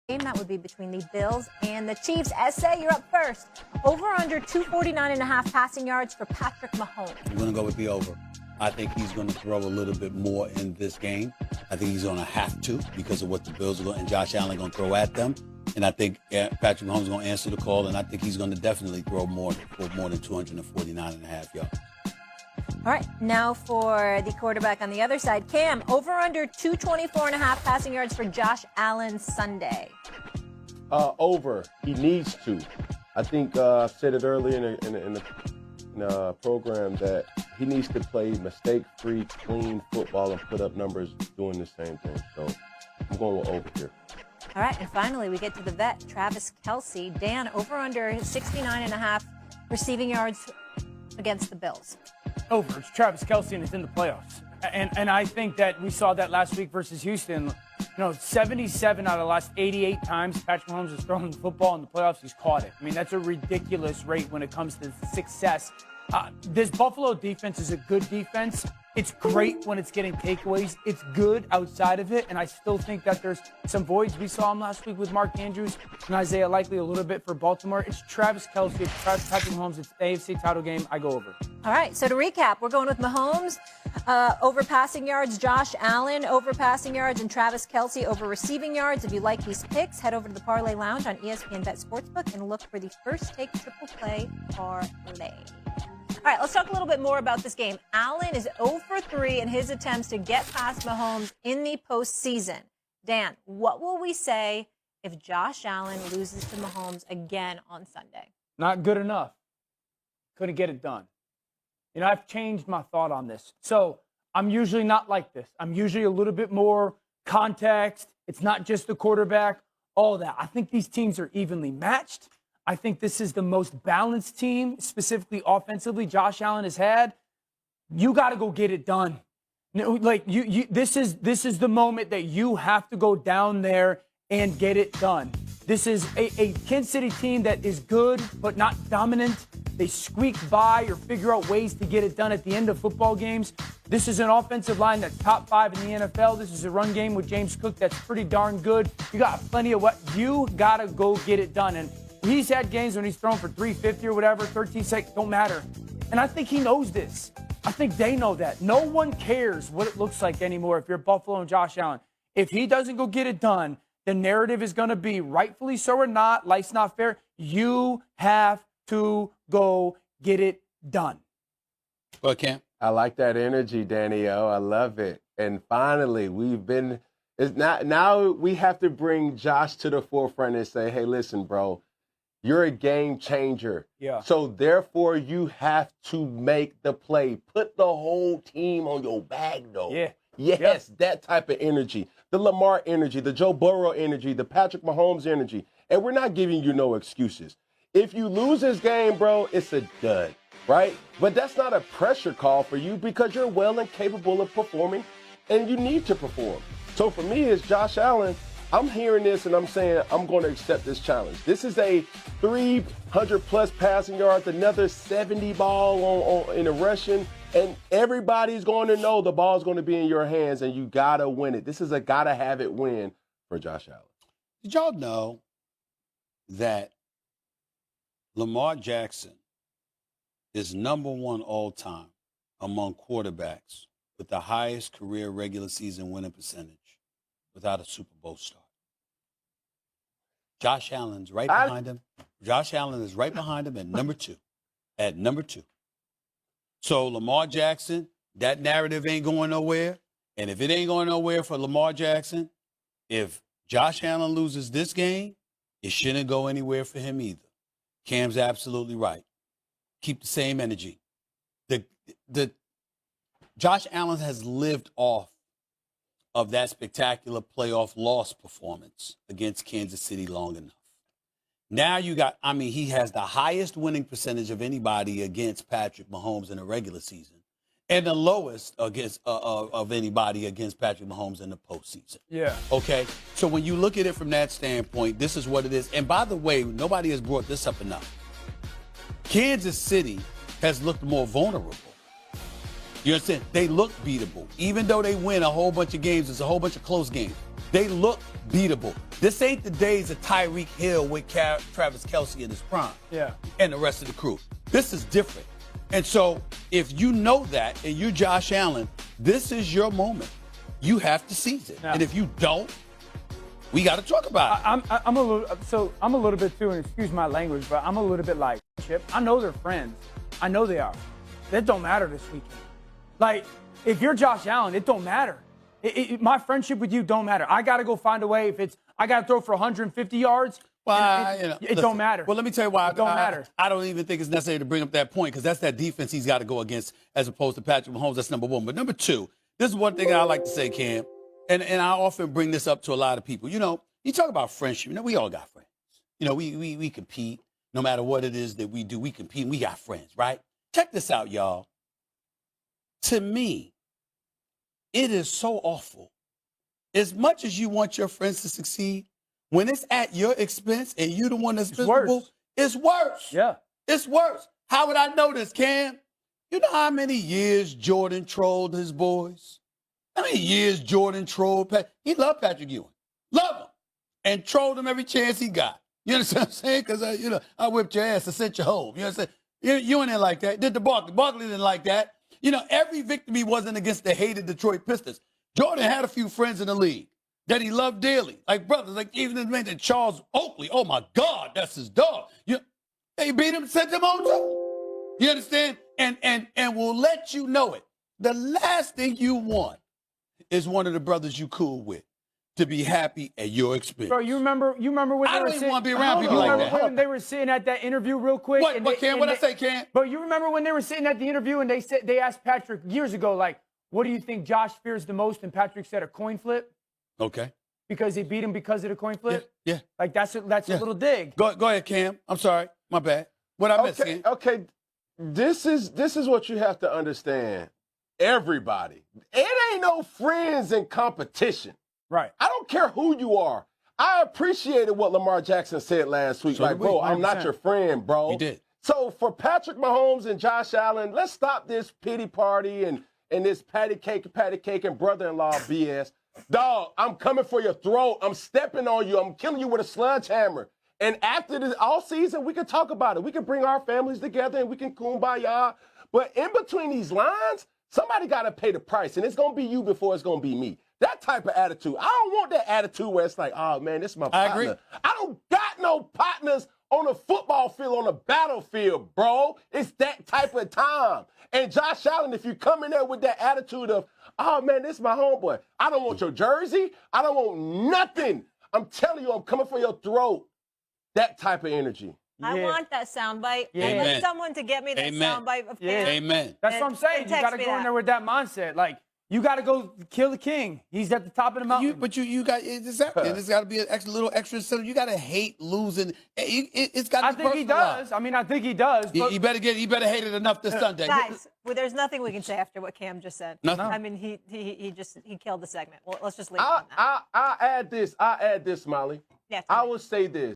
game. That would be between the Bills and the Chiefs. SA, you're up first. Over under 249.5 passing yards for Patrick Mahomes. I'm going to go with the over. I think he's going to throw a little bit more in this game. I think he's going to have to because of what the Bills are going and Josh Allen going to throw at them. And I think Patrick Mahomes is going to answer the call, and I think he's going to definitely throw more than 249.5 yards. All right, now for the quarterback on the other side. Cam, over under 224.5 passing yards for Josh Allen Sunday. Over. He needs to. I think I said it earlier in the program that he needs to play mistake-free, clean football and put up numbers doing the same thing. So I'm going with over here. All right, and finally we get to the vet, Travis Kelce. Dan, over under 69.5 receiving yards against the Bills. Over. It's Travis Kelce, and it's in the playoffs. And I think that we saw that last week versus Houston. 77 out of the last 88 times Patrick Mahomes has thrown the football in the playoffs, he's caught it. I mean, that's a ridiculous rate when it comes to success. This Buffalo defense is a good defense. It's great when it's getting takeaways. It's good outside of it, and I still think that there's some voids. We saw him last week with Mark Andrews and Isaiah Likely a little bit for Baltimore. It's Travis Kelce, it's Patrick Mahomes. It's the AFC title game. I go over. All right, so to recap, we're going with Mahomes over passing yards, Josh Allen over passing yards, and Travis Kelce over receiving yards. If you like these picks, head over to the Parlay Lounge on ESPN Bet Sportsbook and look for the First Take Triple Play Parlay. All right, let's talk a little bit more about this game. Allen is 0 for 3 in his attempts to get past Mahomes in the postseason. Dan, what will we say if Josh Allen loses to Mahomes again on Sunday? Not good enough. Couldn't get it done. I've changed my thought on this. So I'm usually not like this. I'm usually a little bit more context. It's not just the quarterback, all that. I think these teams are evenly matched. I think this is the most balanced team, specifically offensively, Josh Allen has had. You got to go get it done. This is the moment that you have to go down there and get it done. This is a Kansas City team that is good but not dominant. They squeak by or figure out ways to get it done at the end of football games. This is an offensive line that's top 5 in the NFL. This is a run game with James Cook that's pretty darn good. You got plenty of what you got to go get it done. And he's had games when he's thrown for 350 or whatever, 13 seconds, don't matter. And I think he knows this. I think they know that. No one cares what it looks like anymore if you're Buffalo and Josh Allen. If he doesn't go get it done, the narrative is going to be, rightfully so or not, life's not fair. You have to go get it done. Well, Cam? I like that energy, Danny O. I love it. And finally, now we have to bring Josh to the forefront and say, hey, listen, bro, you're a game changer. Yeah. So therefore, you have to make the play. Put the whole team on your back, though. Yeah. Yes, that type of energy. The Lamar energy, the Joe Burrow energy, the Patrick Mahomes energy. And we're not giving you no excuses. If you lose this game, bro, it's a dud, right? But that's not a pressure call for you because you're well and capable of performing, and you need to perform. So for me, it's Josh Allen. I'm hearing this, and I'm saying I'm going to accept this challenge. This is a 300-plus passing yards, another 70 ball in the rushing, and everybody's going to know the ball's going to be in your hands, and you got to win it. This is a got-to-have-it win for Josh Allen. Did y'all know that Lamar Jackson is number 1 all-time among quarterbacks with the highest career regular season winning percentage without a Super Bowl start? Josh Allen's right behind him. Josh Allen is right behind him at number 2. At number 2. So Lamar Jackson, that narrative ain't going nowhere. And if it ain't going nowhere for Lamar Jackson, if Josh Allen loses this game, it shouldn't go anywhere for him either. Cam's absolutely right. Keep the same energy. The Josh Allen has lived off of that spectacular playoff loss performance against Kansas City long enough. Now he has the highest winning percentage of anybody against Patrick Mahomes in the regular season and the lowest against of anybody against Patrick Mahomes in the postseason. Yeah. Okay? So when you look at it from that standpoint, this is what it is. And by the way, nobody has brought this up enough. Kansas City has looked more vulnerable. You understand? They look beatable. Even though they win a whole bunch of games, it's a whole bunch of close games. They look beatable. This ain't the days of Tyreek Hill with Travis Kelce in his prime. Yeah. And the rest of the crew. This is different. And so if you know that and you're Josh Allen, this is your moment. You have to seize it. Yeah. And if you don't, we got to talk about it. I'm a little bit too, and excuse my language, but I'm a little bit like Chip. I know they're friends. I know they are. That don't matter this weekend. Like, if you're Josh Allen, it don't matter. My friendship with you don't matter. I got to go find a way. If it's I got to throw for 150 yards, Well, it don't matter. Well, let me tell you why. It don't matter. I don't even think it's necessary to bring up that point because that's that defense he's got to go against as opposed to Patrick Mahomes. That's number one. But number two, this is one thing I like to say, Cam, and I often bring this up to a lot of people. You know, you talk about friendship. You know, we all got friends. You know, we compete. No matter what it is that we do, we compete. And we got friends, right? Check this out, y'all. To me, it is so awful. As much as you want your friends to succeed, when it's at your expense and you're the one that's miserable, it's worse. Yeah. It's worse. How would I know this, Cam? You know how many years Jordan trolled his boys? How many years Jordan trolled Pat? He loved Patrick Ewing. Loved him. And trolled him every chance he got. You understand what I'm saying? Because, I whipped your ass and sent you home. You understand? You ain't like that. Did the Barkley. Barkley didn't like that. You know, every victory wasn't against the hated Detroit Pistons. Jordan had a few friends in the league that he loved dearly. Like brothers, like even the man that Charles Oakley. Oh, my God, that's his dog. They beat him, sent him on too. You understand? And we'll let you know it. The last thing you want is one of the brothers you cool with to be happy at your expense. Bro, you remember when I don't even want to be around people like that. When they were sitting at that interview real quick? What, Cam? What I say, Cam? But you remember when they were sitting at the interview and they asked Patrick years ago, like, what do you think Josh fears the most? And Patrick said a coin flip. Okay. Because he beat him because of the coin flip? Yeah. Like, that's a little dig. Go ahead, Cam. I'm sorry. My bad. What I missed, Cam? Okay. This is what you have to understand. Everybody. It ain't no friends in competition. Right. I don't care who you are. I appreciated what Lamar Jackson said last week. So like, did we. bro, I'm not your friend, bro. He did. So for Patrick Mahomes and Josh Allen, let's stop this pity party and this patty cake and brother-in-law BS. Dog, I'm coming for your throat. I'm stepping on you. I'm killing you with a sledgehammer. And after this all season, we can talk about it. We can bring our families together and we can kumbaya. But in between these lines, somebody got to pay the price. And it's going to be you before it's going to be me. That type of attitude. I don't want that attitude where it's like, oh, man, this is my partner. I agree. I don't got no partners on a football field, on a battlefield, bro. It's that type of time. And Josh Allen, if you come in there with that attitude of, oh, man, this is my homeboy. I don't want your jersey. I don't want nothing. I'm telling you, I'm coming for your throat. That type of energy. I want that soundbite. Yeah. I'd Amen. like someone to get me that Amen. soundbite of Yeah. Cam. Amen. That's what I'm saying. You text got to me go in that. there with that mindset. Like, you got to go kill the king. He's at the top of the mountain. But you got exactly. There's got to be an little extra incentive. You got to hate losing. It's got. I think he does. I mean, I think he does. But He better hate it enough this Sunday. Guys, there's nothing we can say after what Cam just said. Nothing? I mean, he killed the segment. Well, let's just leave it on that. I add this, Molly. Yeah, I will say this.